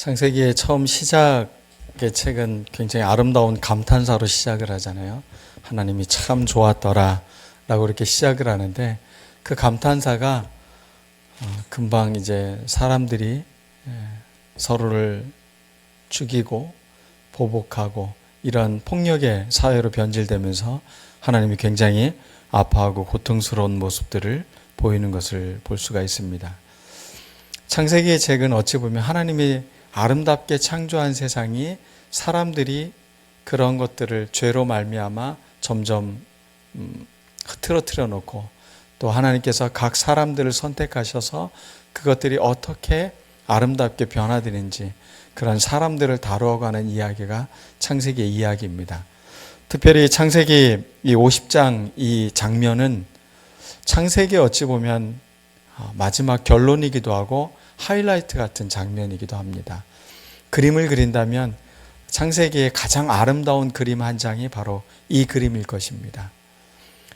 창세기의 처음 시작의 책은 굉장히 아름다운 감탄사로 시작을 하잖아요. 하나님이 참 좋았더라 라고 이렇게 시작을 하는데, 그 감탄사가 금방 이제 사람들이 서로를 죽이고 보복하고 이런 폭력의 사회로 변질되면서 하나님이 굉장히 아파하고 고통스러운 모습들을 보이는 것을 볼 수가 있습니다. 창세기의 책은 어찌 보면 하나님이 아름답게 창조한 세상이 사람들이 그런 것들을 죄로 말미암아 점점 흐트러뜨려 놓고, 또 하나님께서 각 사람들을 선택하셔서 그것들이 어떻게 아름답게 변화되는지, 그런 사람들을 다루어가는 이야기가 창세기의 이야기입니다. 특별히 창세기 이 50장 이 장면은 창세기에 어찌 보면 마지막 결론이기도 하고 하이라이트 같은 장면이기도 합니다. 그림을 그린다면 창세기의 가장 아름다운 그림 한 장이 바로 이 그림일 것입니다.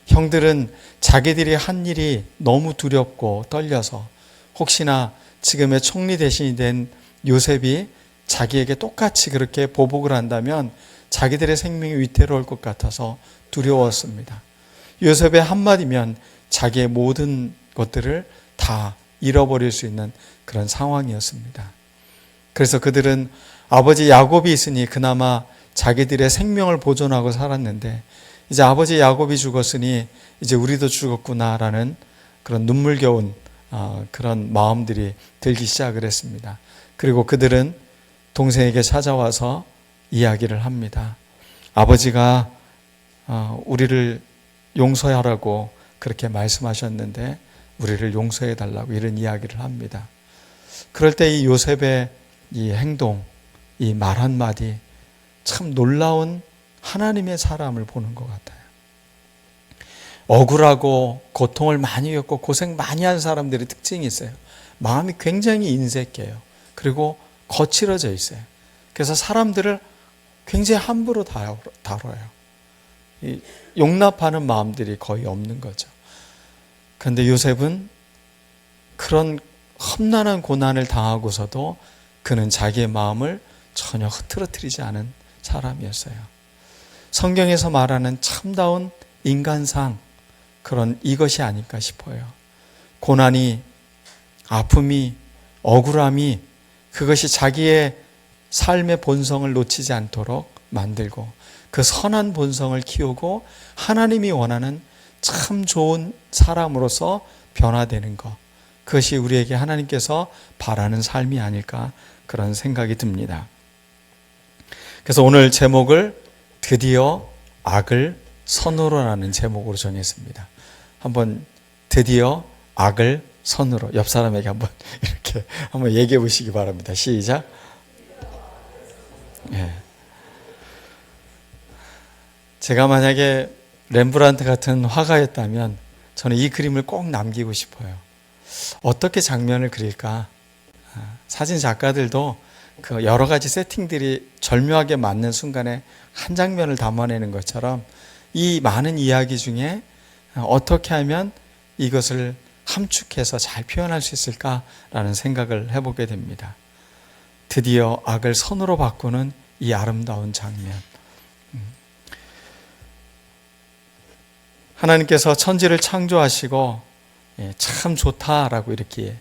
형들은 자기들이 한 일이 너무 두렵고 떨려서 혹시나 지금의 총리 대신이 된 요셉이 자기에게 똑같이 그렇게 보복을 한다면 자기들의 생명이 위태로울 것 같아서 두려웠습니다. 요셉의 한마디면 자기의 모든 것들을 다 잃어버릴 수 있는 그런 상황이었습니다. 그래서 그들은 아버지 야곱이 있으니 그나마 자기들의 생명을 보존하고 살았는데, 이제 아버지 야곱이 죽었으니 이제 우리도 죽었구나라는 그런 눈물겨운 그런 마음들이 들기 시작을 했습니다. 그리고 그들은 동생에게 찾아와서 이야기를 합니다. 아버지가 우리를 용서하라고 그렇게 말씀하셨는데 우리를 용서해 달라고 이런 이야기를 합니다. 그럴 때 이 요셉의 이 행동, 이 말 한마디, 참 놀라운 하나님의 사람을 보는 것 같아요. 억울하고 고통을 많이 겪고 고생 많이 한 사람들의 특징이 있어요. 마음이 굉장히 인색해요. 그리고 거칠어져 있어요. 그래서 사람들을 굉장히 함부로 다뤄요. 용납하는 마음들이 거의 없는 거죠. 그런데 요셉은 그런 험난한 고난을 당하고서도 그는 자기의 마음을 전혀 흐트러뜨리지 않은 사람이었어요. 성경에서 말하는 참다운 인간상, 그런 이것이 아닐까 싶어요. 고난이, 아픔이, 억울함이 그것이 자기의 삶의 본성을 놓치지 않도록 만들고 그 선한 본성을 키우고 하나님이 원하는 참 좋은 사람으로서 변화되는 것, 그것이 우리에게 하나님께서 바라는 삶이 아닐까 그런 생각이 듭니다. 그래서 오늘 제목을 드디어 악을 선으로라는 제목으로 정했습니다. 한번 드디어 악을 선으로, 옆 사람에게 한번 이렇게 한번 얘기해 보시기 바랍니다. 시작. 예. 제가 만약에 렘브란트 같은 화가였다면 저는 이 그림을 꼭 남기고 싶어요. 어떻게 장면을 그릴까? 사진 작가들도 그 여러 가지 세팅들이 절묘하게 맞는 순간에 한 장면을 담아내는 것처럼 이 많은 이야기 중에 어떻게 하면 이것을 함축해서 잘 표현할 수 있을까라는 생각을 해보게 됩니다. 드디어 악을 선으로 바꾸는 이 아름다운 장면. 하나님께서 천지를 창조하시고 참 좋다라고 이렇게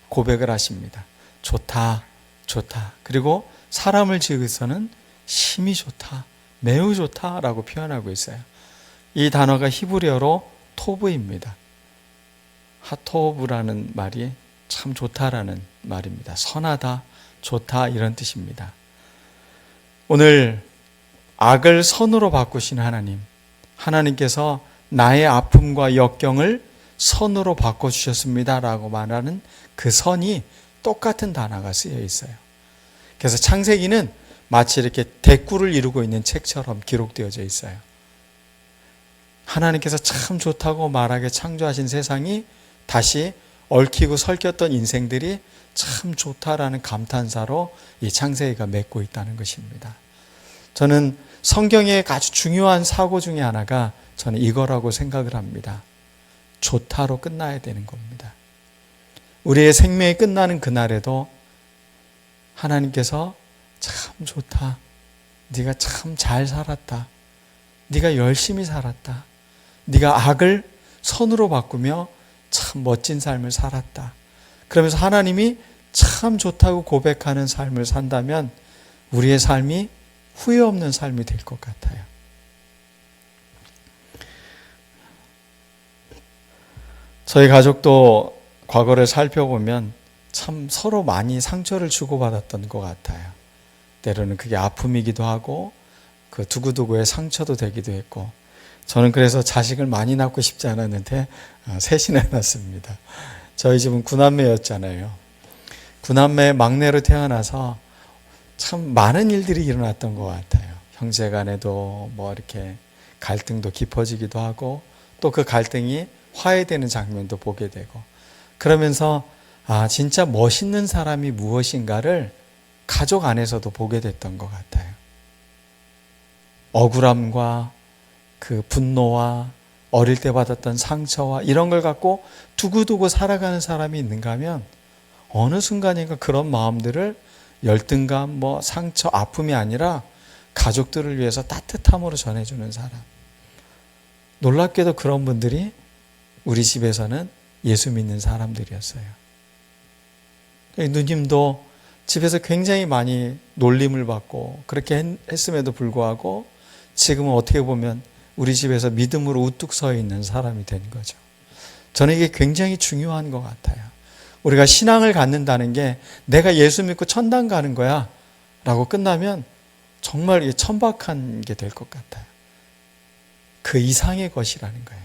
고백을 하십니다. 좋다, 좋다. 그리고 사람을 지으서는 심히 좋다, 매우 좋다라고 표현하고 있어요. 이 단어가 히브리어로 토브입니다. 하토브라는 말이 참 좋다라는 말입니다. 선하다, 좋다 이런 뜻입니다. 오늘 악을 선으로 바꾸신 하나님, 하나님께서 나의 아픔과 역경을 선으로 바꿔주셨습니다 라고 말하는 그 선이 똑같은 단어가 쓰여 있어요. 그래서 창세기는 마치 이렇게 대꾸를 이루고 있는 책처럼 기록되어져 있어요. 하나님께서 참 좋다고 말하게 창조하신 세상이 다시 얽히고 설켰던 인생들이 참 좋다라는 감탄사로 이 창세기가 맺고 있다는 것입니다. 저는 성경의 아주 중요한 사고 중에 하나가 저는 이거라고 생각을 합니다. 좋다로 끝나야 되는 겁니다. 우리의 생명이 끝나는 그날에도 하나님께서 참 좋다. 네가 참 잘 살았다. 네가 열심히 살았다. 네가 악을 선으로 바꾸며 참 멋진 삶을 살았다. 그러면서 하나님이 참 좋다고 고백하는 삶을 산다면 우리의 삶이 후회 없는 삶이 될 것 같아요. 저희 가족도 과거를 살펴보면 참 서로 많이 상처를 주고받았던 것 같아요. 때로는 그게 아픔이기도 하고 그 두고두고의 상처도 되기도 했고, 저는 그래서 자식을 많이 낳고 싶지 않았는데 셋이나 낳았습니다. 저희 집은 9남매였잖아요. 9남매 막내로 태어나서 참 많은 일들이 일어났던 것 같아요. 형제 간에도 뭐 이렇게 갈등도 깊어지기도 하고 또 그 갈등이 화해되는 장면도 보게 되고, 그러면서 진짜 멋있는 사람이 무엇인가를 가족 안에서도 보게 됐던 것 같아요. 억울함과 그 분노와 어릴 때 받았던 상처와 이런 걸 갖고 두고두고 살아가는 사람이 있는가 하면 어느 순간인가 그런 마음들을 열등감, 상처, 아픔이 아니라 가족들을 위해서 따뜻함으로 전해주는 사람. 놀랍게도 그런 분들이 우리 집에서는 예수 믿는 사람들이었어요. 누님도 집에서 굉장히 많이 놀림을 받고 그렇게 했음에도 불구하고 지금은 어떻게 보면 우리 집에서 믿음으로 우뚝 서 있는 사람이 된 거죠. 저는 이게 굉장히 중요한 것 같아요. 우리가 신앙을 갖는다는 게 내가 예수 믿고 천당 가는 거야 라고 끝나면 정말 천박한 게 될 것 같아요. 그 이상의 것이라는 거예요.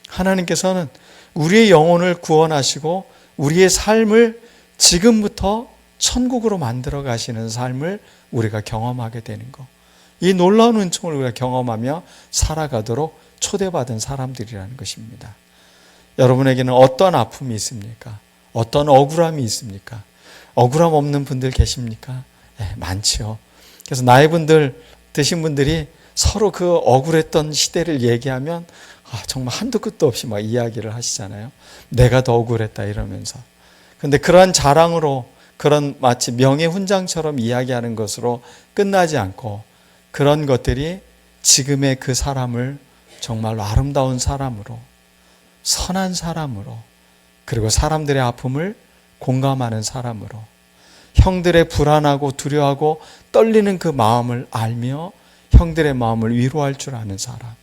하나님께서는 우리의 영혼을 구원하시고 우리의 삶을 지금부터 천국으로 만들어 가시는 삶을 우리가 경험하게 되는 것. 이 놀라운 은총을 우리가 경험하며 살아가도록 초대받은 사람들이라는 것입니다. 여러분에게는 어떤 아픔이 있습니까? 어떤 억울함이 있습니까? 억울함 없는 분들 계십니까? 네, 많죠. 그래서 나이 분들 드신 분들이 서로 그 억울했던 시대를 얘기하면 정말 한도 끝도 없이 막 이야기를 하시잖아요. 내가 더 억울했다 이러면서. 그런데 그러한 자랑으로 그런 마치 명예훈장처럼 이야기하는 것으로 끝나지 않고 그런 것들이 지금의 그 사람을 정말로 아름다운 사람으로, 선한 사람으로, 그리고 사람들의 아픔을 공감하는 사람으로, 형들의 불안하고 두려워하고 떨리는 그 마음을 알며 형들의 마음을 위로할 줄 아는 사람.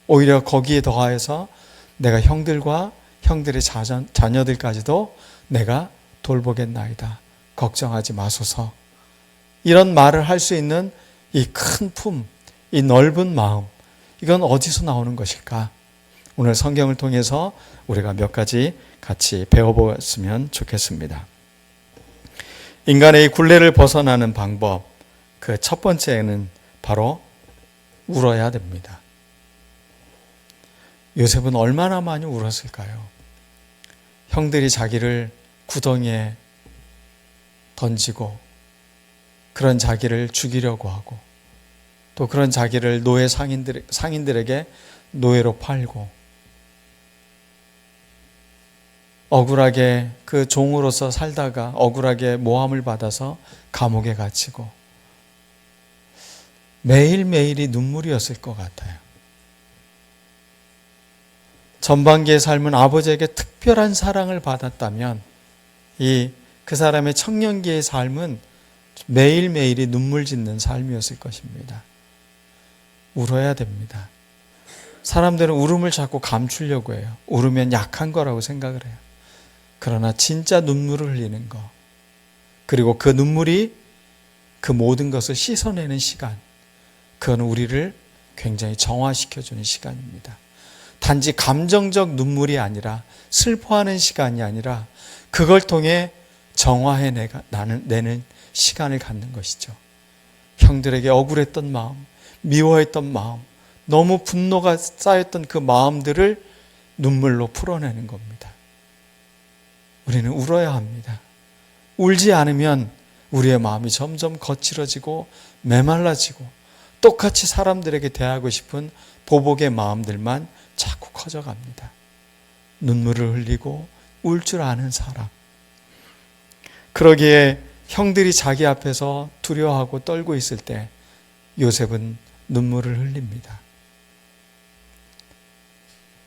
오히려 거기에 더하여서 내가 형들과 형들의 자녀들까지도 내가 돌보겠나이다. 걱정하지 마소서. 이런 말을 할 수 있는 이 큰 품, 이 넓은 마음, 이건 어디서 나오는 것일까? 오늘 성경을 통해서 우리가 몇 가지 같이 배워보았으면 좋겠습니다. 인간의 굴레를 벗어나는 방법, 그 첫 번째는 바로 울어야 됩니다. 요셉은 얼마나 많이 울었을까요? 형들이 자기를 구덩이에 던지고 그런 자기를 죽이려고 하고 또 그런 자기를 노예 상인들에게 노예로 팔고 억울하게 그 종으로서 살다가 억울하게 모함을 받아서 감옥에 갇히고 매일매일이 눈물이었을 것 같아요. 전반기의 삶은 아버지에게 특별한 사랑을 받았다면 그 사람의 청년기의 삶은 매일매일이 눈물 짓는 삶이었을 것입니다. 울어야 됩니다. 사람들은 울음을 자꾸 감추려고 해요. 울으면 약한 거라고 생각을 해요. 그러나 진짜 눈물을 흘리는 거, 그리고 그 눈물이 그 모든 것을 씻어내는 시간, 그건 우리를 굉장히 정화시켜주는 시간입니다. 단지 감정적 눈물이 아니라, 슬퍼하는 시간이 아니라 그걸 통해 정화해내는 시간을 갖는 것이죠. 형들에게 억울했던 마음, 미워했던 마음, 너무 분노가 쌓였던 그 마음들을 눈물로 풀어내는 겁니다. 우리는 울어야 합니다. 울지 않으면 우리의 마음이 점점 거칠어지고 메말라지고 똑같이 사람들에게 대하고 싶은 보복의 마음들만 자꾸 커져갑니다. 눈물을 흘리고 울 줄 아는 사람. 그러기에 형들이 자기 앞에서 두려워하고 떨고 있을 때 요셉은 눈물을 흘립니다.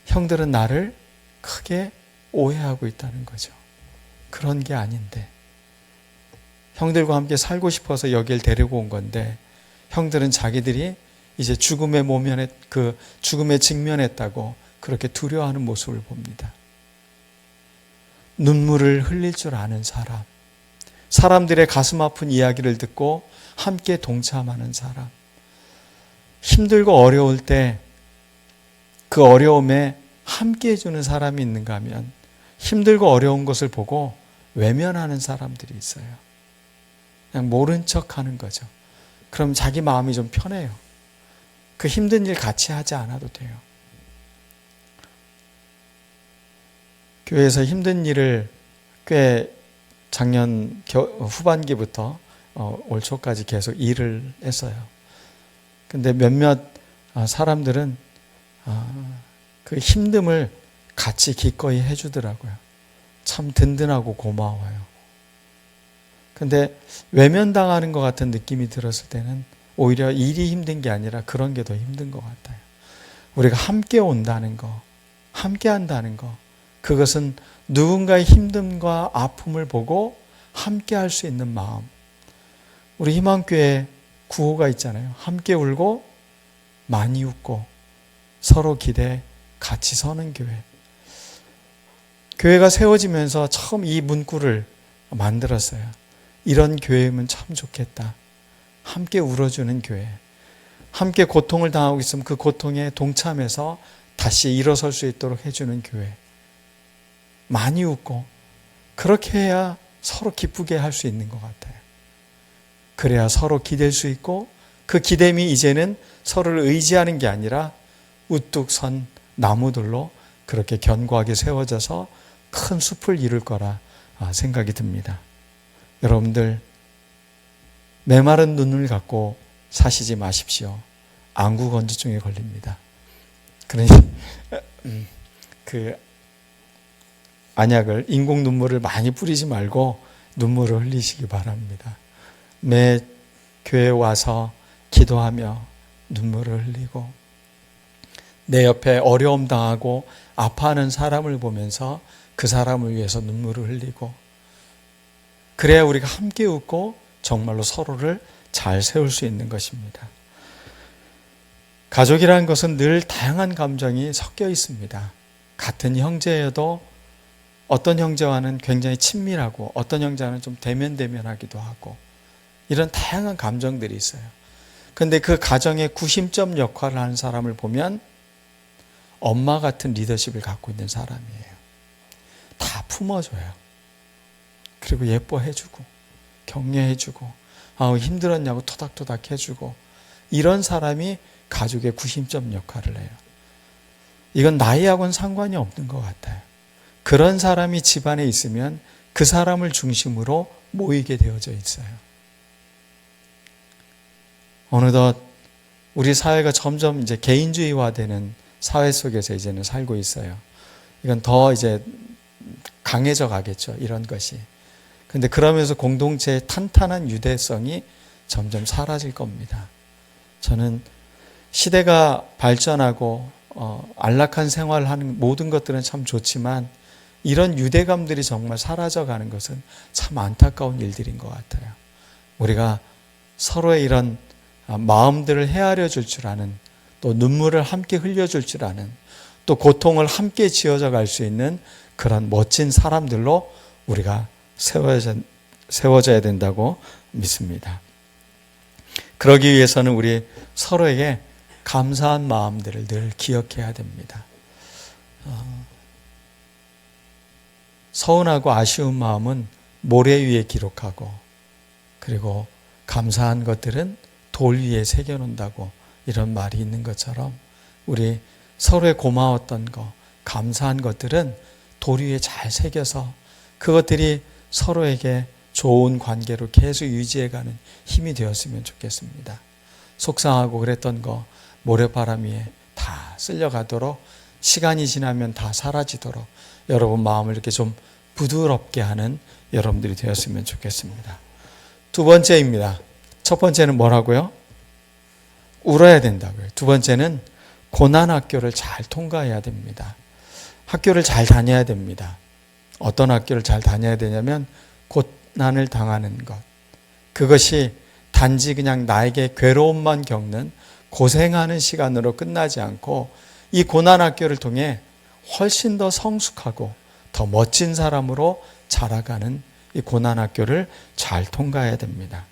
형들은 나를 크게 오해하고 있다는 거죠. 그런 게 아닌데, 형들과 함께 살고 싶어서 여길 데리고 온 건데, 형들은 자기들이 이제 죽음에 직면했다고 그렇게 두려워하는 모습을 봅니다. 눈물을 흘릴 줄 아는 사람, 사람들의 가슴 아픈 이야기를 듣고 함께 동참하는 사람, 힘들고 어려울 때 그 어려움에 함께 해주는 사람이 있는가 하면 힘들고 어려운 것을 보고 외면하는 사람들이 있어요. 그냥 모른 척 하는 거죠. 그럼 자기 마음이 좀 편해요. 그 힘든 일 같이 하지 않아도 돼요. 교회에서 힘든 일을 꽤 작년 후반기부터 올 초까지 계속 일을 했어요. 근데 몇몇 사람들은 그 힘듦을 같이 기꺼이 해주더라고요. 참 든든하고 고마워요. 근데 외면당하는 것 같은 느낌이 들었을 때는 오히려 일이 힘든 게 아니라 그런 게 더 힘든 것 같아요. 우리가 함께 온다는 거, 함께 한다는 거, 그것은 누군가의 힘듦과 아픔을 보고 함께 할 수 있는 마음. 우리 희망교회 구호가 있잖아요. 함께 울고 많이 웃고 서로 기대 같이 서는 교회. 교회가 세워지면서 처음 이 문구를 만들었어요. 이런 교회면 참 좋겠다. 함께 울어주는 교회. 함께 고통을 당하고 있으면 그 고통에 동참해서 다시 일어설 수 있도록 해주는 교회. 많이 웃고 그렇게 해야 서로 기쁘게 할 수 있는 것 같아요. 그래야 서로 기댈 수 있고 그 기댐이 이제는 서로를 의지하는 게 아니라 우뚝 선 나무들로 그렇게 견고하게 세워져서 큰 숲을 이룰 거라 생각이 듭니다. 여러분들 메마른 눈을 갖고 사시지 마십시오. 안구건조증에 걸립니다. 그러니 그 안약을 인공 눈물을 많이 뿌리지 말고 눈물을 흘리시기 바랍니다. 매 교회에 와서 기도하며 눈물을 흘리고 내 옆에 어려움 당하고 아파하는 사람을 보면서 그 사람을 위해서 눈물을 흘리고 그래야 우리가 함께 웃고 정말로 서로를 잘 세울 수 있는 것입니다. 가족이라는 것은 늘 다양한 감정이 섞여 있습니다. 같은 형제여도 어떤 형제와는 굉장히 친밀하고 어떤 형제와는 좀 대면대면하기도 하고 이런 다양한 감정들이 있어요. 그런데 그 가정의 구심점 역할을 하는 사람을 보면 엄마 같은 리더십을 갖고 있는 사람이에요. 다 품어줘요. 그리고 예뻐해주고 격려해주고 힘들었냐고 토닥토닥 해주고 이런 사람이 가족의 구심점 역할을 해요. 이건 나이하고는 상관이 없는 것 같아요. 그런 사람이 집안에 있으면 그 사람을 중심으로 모이게 되어져 있어요. 어느덧 우리 사회가 점점 이제 개인주의화되는 사회 속에서 이제는 살고 있어요. 이건 더 이제 강해져 가겠죠. 이런 것이. 근데 그러면서 공동체의 탄탄한 유대성이 점점 사라질 겁니다. 저는 시대가 발전하고 안락한 생활을 하는 모든 것들은 참 좋지만 이런 유대감들이 정말 사라져가는 것은 참 안타까운 일들인 것 같아요. 우리가 서로의 이런 마음들을 헤아려 줄 줄 아는 또 눈물을 함께 흘려줄 줄 아는 또 고통을 함께 지어져 갈 수 있는 그런 멋진 사람들로 우리가 세워져야 된다고 믿습니다. 그러기 위해서는 우리 서로에게 감사한 마음들을 늘 기억해야 됩니다. 서운하고 아쉬운 마음은 모래 위에 기록하고 그리고 감사한 것들은 돌 위에 새겨놓는다고 이런 말이 있는 것처럼 우리 서로의 고마웠던 거, 감사한 것들은 돌 위에 잘 새겨서 그것들이 서로에게 좋은 관계로 계속 유지해가는 힘이 되었으면 좋겠습니다. 속상하고 그랬던 거 모래바람 위에 다 쓸려가도록 시간이 지나면 다 사라지도록 여러분 마음을 이렇게 좀 부드럽게 하는 여러분들이 되었으면 좋겠습니다. 두 번째입니다. 첫 번째는 뭐라고요? 울어야 된다고요. 두 번째는 고난 학교를 잘 통과해야 됩니다. 학교를 잘 다녀야 됩니다. 어떤 학교를 잘 다녀야 되냐면 고난을 당하는 것. 그것이 단지 그냥 나에게 괴로움만 겪는 고생하는 시간으로 끝나지 않고 이 고난 학교를 통해 훨씬 더 성숙하고 더 멋진 사람으로 자라가는 이 고난 학교를 잘 통과해야 됩니다.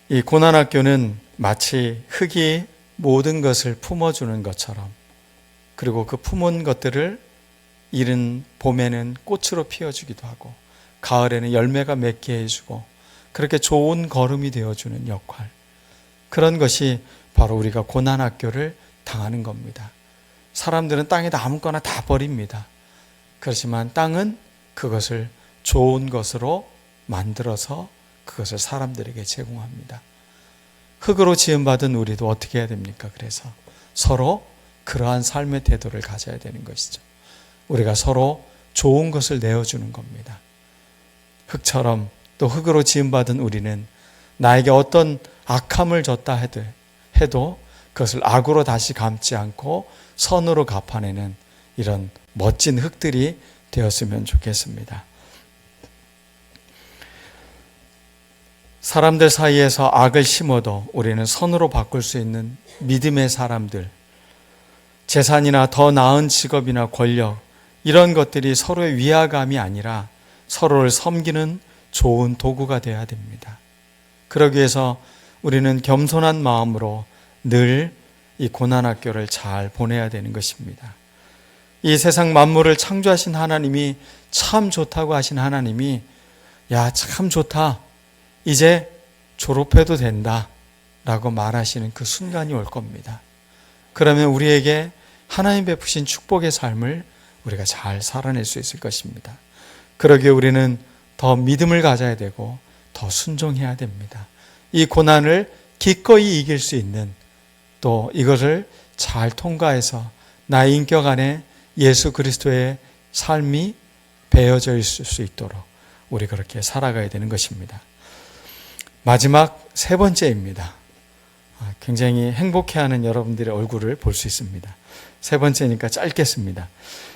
이 고난 학교는 마치 흙이 모든 것을 품어주는 것처럼, 그리고 그 품은 것들을 이른 봄에는 꽃으로 피워주기도 하고 가을에는 열매가 맺게 해주고 그렇게 좋은 거름이 되어주는 역할, 그런 것이 바로 우리가 고난 학교를 당하는 겁니다. 사람들은 땅에다 아무거나 다 버립니다. 그렇지만 땅은 그것을 좋은 것으로 만들어서 그것을 사람들에게 제공합니다. 흙으로 지음받은 우리도 어떻게 해야 됩니까? 그래서 서로 그러한 삶의 태도를 가져야 되는 것이죠. 우리가 서로 좋은 것을 내어주는 겁니다. 흙처럼 또 흙으로 지음받은 우리는 나에게 어떤 악함을 줬다 해도 그것을 악으로 다시 감지 않고 선으로 갚아내는 이런 멋진 흙들이 되었으면 좋겠습니다. 사람들 사이에서 악을 심어도 우리는 선으로 바꿀 수 있는 믿음의 사람들, 재산이나 더 나은 직업이나 권력, 이런 것들이 서로의 위화감이 아니라 서로를 섬기는 좋은 도구가 되어야 됩니다. 그러기 위해서 우리는 겸손한 마음으로 늘 이 고난학교를 잘 보내야 되는 것입니다. 이 세상 만물을 창조하신 하나님이 참 좋다고 하신 하나님이 야, 참 좋다, 이제 졸업해도 된다 라고 말하시는 그 순간이 올 겁니다. 그러면 우리에게 하나님 베푸신 축복의 삶을 우리가 잘 살아낼 수 있을 것입니다. 그러기에 우리는 더 믿음을 가져야 되고 더 순종해야 됩니다. 이 고난을 기꺼이 이길 수 있는, 또 이것을 잘 통과해서 나의 인격 안에 예수 그리스도의 삶이 배어져 있을 수 있도록 우리 그렇게 살아가야 되는 것입니다. 마지막 세 번째입니다. 굉장히 행복해하는 여러분들의 얼굴을 볼 수 있습니다. 세 번째니까 짧겠습니다.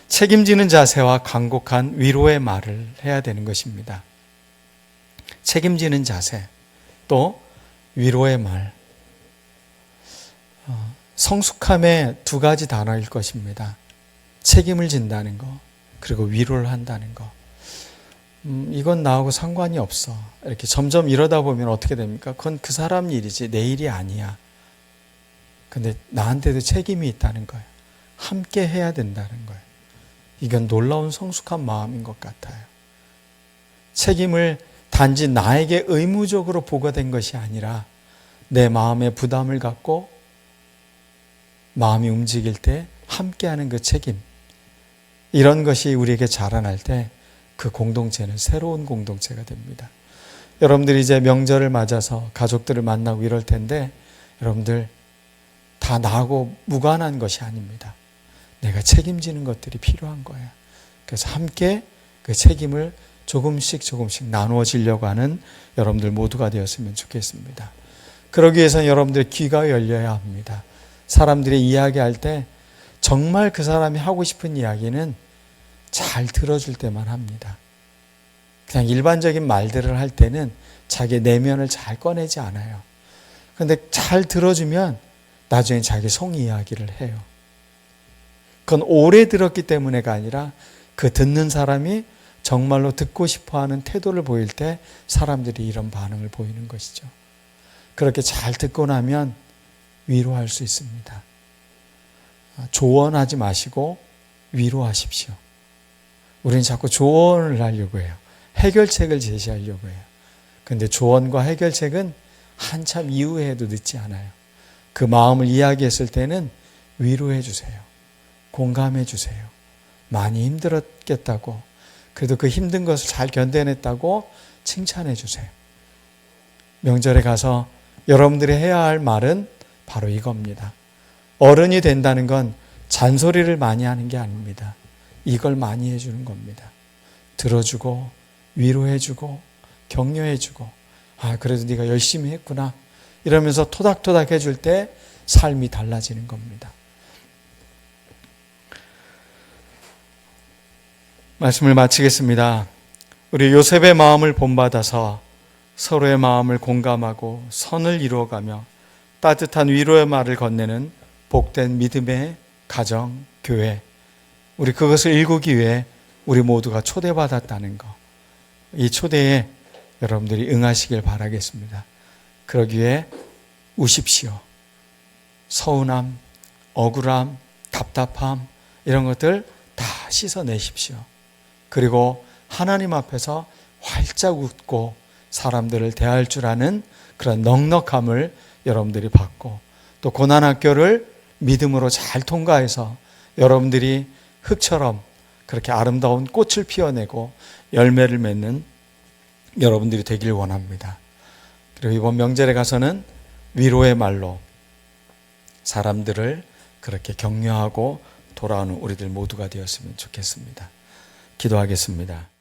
책임지는 자세와 간곡한 위로의 말을 해야 되는 것입니다. 책임지는 자세, 또 위로의 말. 성숙함의 두 가지 단어일 것입니다. 책임을 진다는 거, 그리고 위로를 한다는 거. 이건 나하고 상관이 없어. 이렇게 점점 이러다 보면 어떻게 됩니까? 그건 그 사람 일이지 내 일이 아니야. 근데 나한테도 책임이 있다는 거예요. 함께 해야 된다는 거예요. 이건 놀라운 성숙한 마음인 것 같아요. 책임을 단지 나에게 의무적으로 부과된 것이 아니라 내 마음에 부담을 갖고 마음이 움직일 때 함께하는 그 책임, 이런 것이 우리에게 자라날 때 그 공동체는 새로운 공동체가 됩니다. 여러분들이 이제 명절을 맞아서 가족들을 만나고 이럴 텐데 여러분들 다 나하고 무관한 것이 아닙니다. 내가 책임지는 것들이 필요한 거예요. 그래서 함께 그 책임을 조금씩 나누어지려고 하는 여러분들 모두가 되었으면 좋겠습니다. 그러기 위해서는 여러분들 귀가 열려야 합니다. 사람들이 이야기할 때 정말 그 사람이 하고 싶은 이야기는 잘 들어줄 때만 합니다. 그냥 일반적인 말들을 할 때는 자기 내면을 잘 꺼내지 않아요. 그런데 잘 들어주면 나중에 자기 속 이야기를 해요. 그건 오래 들었기 때문에가 아니라 그 듣는 사람이 정말로 듣고 싶어하는 태도를 보일 때 사람들이 이런 반응을 보이는 것이죠. 그렇게 잘 듣고 나면 위로할 수 있습니다. 조언하지 마시고 위로하십시오. 우리는 자꾸 조언을 하려고 해요. 해결책을 제시하려고 해요. 그런데 조언과 해결책은 한참 이후에 해도 늦지 않아요. 그 마음을 이야기했을 때는 위로해 주세요. 공감해 주세요. 많이 힘들었겠다고, 그래도 그 힘든 것을 잘 견뎌냈다고 칭찬해 주세요. 명절에 가서 여러분들이 해야 할 말은 바로 이겁니다. 어른이 된다는 건 잔소리를 많이 하는 게 아닙니다. 이걸 많이 해주는 겁니다. 들어주고 위로해주고 격려해주고 그래도 네가 열심히 했구나 이러면서 토닥토닥 해줄 때 삶이 달라지는 겁니다. 말씀을 마치겠습니다. 우리 요셉의 마음을 본받아서 서로의 마음을 공감하고 선을 이루어가며 따뜻한 위로의 말을 건네는 복된 믿음의 가정, 교회, 우리 그것을 일구기 위해 우리 모두가 초대받았다는 것, 이 초대에 여러분들이 응하시길 바라겠습니다. 그러기 위해 우십시오. 서운함, 억울함, 답답함 이런 것들 다 씻어내십시오. 그리고 하나님 앞에서 활짝 웃고 사람들을 대할 줄 아는 그런 넉넉함을 여러분들이 받고 또 고난학교를 믿음으로 잘 통과해서 여러분들이 흙처럼 그렇게 아름다운 꽃을 피워내고 열매를 맺는 여러분들이 되길 원합니다. 그리고 이번 명절에 가서는 위로의 말로 사람들을 그렇게 격려하고 돌아오는 우리들 모두가 되었으면 좋겠습니다. 기도하겠습니다.